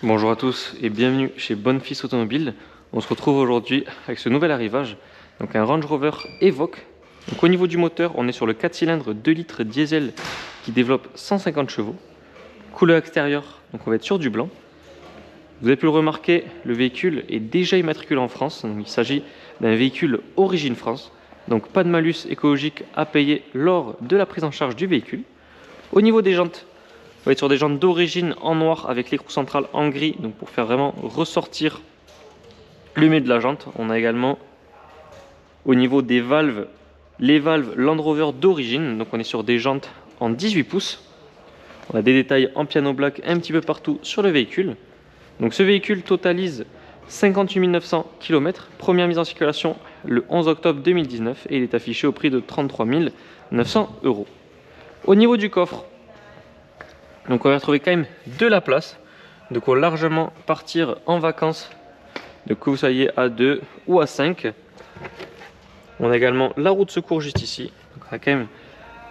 Bonjour à tous et bienvenue chez Bonfils Automobile. On se retrouve aujourd'hui avec ce nouvel arrivage, donc un Range Rover Evoque. Donc au niveau du moteur, on est sur le 4 cylindres 2 litres diesel qui développe 150 chevaux. Couleur extérieure, donc on va être sur du blanc. Vous avez pu le remarquer, le véhicule est déjà immatriculé en France. Donc il s'agit d'un véhicule origine France, donc pas de malus écologique à payer lors de la prise en charge du véhicule. Au niveau des jantes, on va être sur des jantes d'origine en noir avec l'écrou central en gris, donc pour faire vraiment ressortir le milieu de la jante. On a également au niveau des valves, les valves Land Rover d'origine, donc on est sur des jantes en 18 pouces. On a des détails en piano black un petit peu partout sur le véhicule. Donc ce véhicule totalise 58 900 km, première mise en circulation le 11 octobre 2019 et il est affiché au prix de 33 900 €. Au niveau du coffre, donc on va retrouver quand même de la place, de quoi largement partir en vacances, de que vous soyez à 2 ou à 5. On a également la roue de secours juste ici, donc on a quand même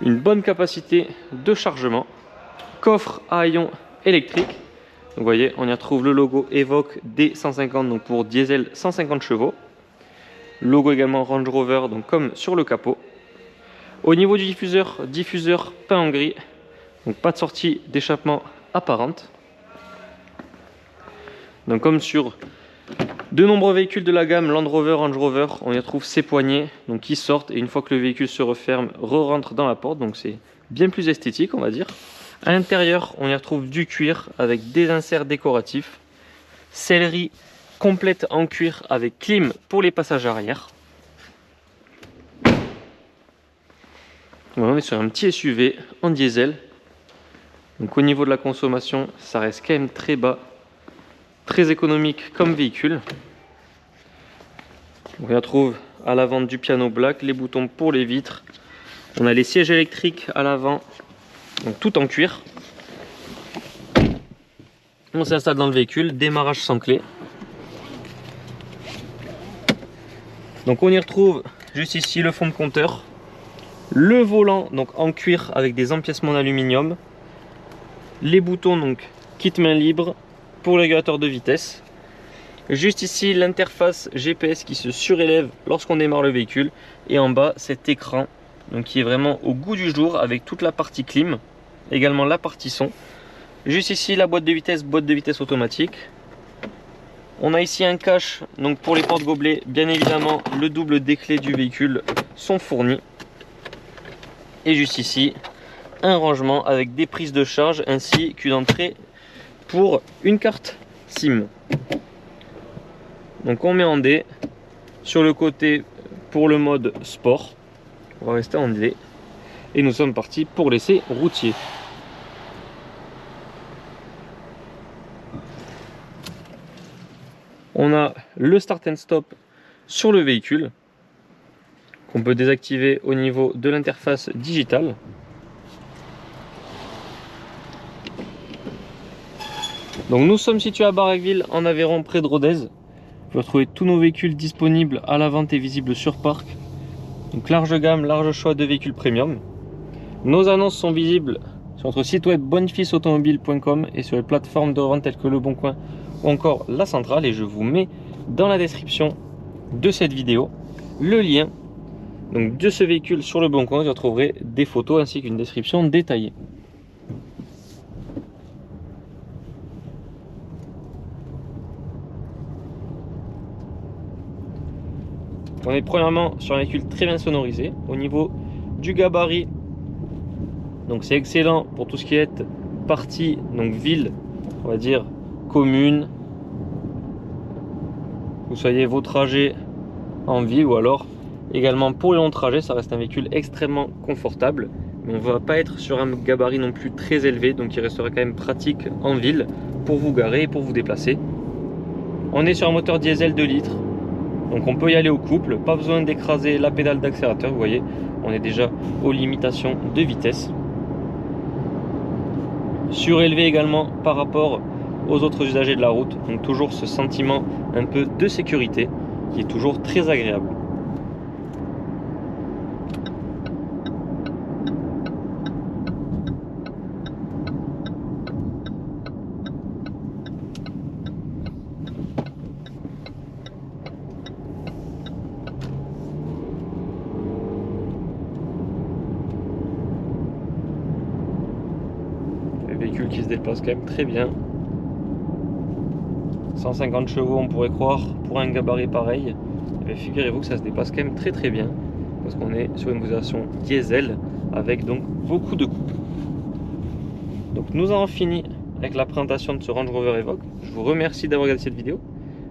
une bonne capacité de chargement. Coffre à haillons électrique, donc vous voyez on y retrouve le logo Evoque D150, donc pour diesel 150 chevaux. Logo également Range Rover, donc comme sur le capot. Au niveau du diffuseur peint en gris. Donc pas de sortie d'échappement apparente. Donc comme sur de nombreux véhicules de la gamme Land Rover, Range Rover, on y retrouve ces poignées donc qui sortent et une fois que le véhicule se referme, re-rentre dans la porte. Donc c'est bien plus esthétique on va dire. À l'intérieur, on y retrouve du cuir avec des inserts décoratifs. Sellerie complète en cuir avec clim pour les passages arrière. On est sur un petit SUV en diesel. Donc au niveau de la consommation, ça reste quand même très bas, très économique comme véhicule. On y retrouve à l'avant du piano black, les boutons pour les vitres. On a les sièges électriques à l'avant, donc tout en cuir. On s'installe dans le véhicule, démarrage sans clé. Donc on y retrouve juste ici le fond de compteur, le volant donc en cuir avec des empiècements en aluminium. Les boutons donc kit main libre pour le régulateur de vitesse. Juste ici l'interface GPS qui se surélève lorsqu'on démarre le véhicule. Et en bas cet écran donc qui est vraiment au goût du jour avec toute la partie clim. Également la partie son. Juste ici la boîte de vitesse automatique. On a ici un cache donc pour les portes gobelets. Bien évidemment le double des clés du véhicule sont fournis. Et juste ici un rangement avec des prises de charge ainsi qu'une entrée pour une carte SIM. Donc on met en D sur le côté pour le mode sport. On va rester en D et nous sommes partis pour l'essai routier. On a le start and stop sur le véhicule qu'on peut désactiver au niveau de l'interface digitale. Donc nous sommes situés à Barraqueville en Aveyron près de Rodez. Vous pouvez retrouver tous nos véhicules disponibles à la vente et visibles sur parc. Donc large gamme, large choix de véhicules premium. Nos annonces sont visibles sur notre site web bonfilsautomobile.com et sur les plateformes de revente telles que Le Bon Coin ou encore La Centrale. Et je vous mets dans la description de cette vidéo le lien donc, de ce véhicule sur Le Bon Coin. Vous retrouverez des photos ainsi qu'une description détaillée. On est premièrement sur un véhicule très bien sonorisé au niveau du gabarit. Donc c'est excellent pour tout ce qui est partie donc ville, on va dire commune. Vous soyez vos trajets en ville ou alors également pour les longs trajets, ça reste un véhicule extrêmement confortable. Mais on ne va pas être sur un gabarit non plus très élevé, donc il restera quand même pratique en ville pour vous garer et pour vous déplacer. On est sur un moteur diesel 2 litres. Donc on peut y aller au couple, pas besoin d'écraser la pédale d'accélérateur, vous voyez, on est déjà aux limitations de vitesse. Surélevé également par rapport aux autres usagers de la route, donc toujours ce sentiment un peu de sécurité qui est toujours très agréable. véhicule qui se déplace quand même très bien. 150 chevaux, on pourrait croire, pour un gabarit pareil. Mais figurez-vous que ça se déplace quand même très bien, parce qu'on est sur une version diesel avec donc beaucoup de coups. Donc nous avons fini avec la présentation de ce Range Rover Evoque. Je vous remercie d'avoir regardé cette vidéo.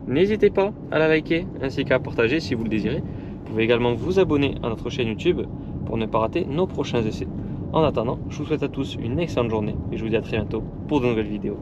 N'hésitez pas à la liker ainsi qu'à la partager si vous le désirez. Vous pouvez également vous abonner à notre chaîne YouTube pour ne pas rater nos prochains essais. En attendant, je vous souhaite à tous une excellente journée et je vous dis à très bientôt pour de nouvelles vidéos.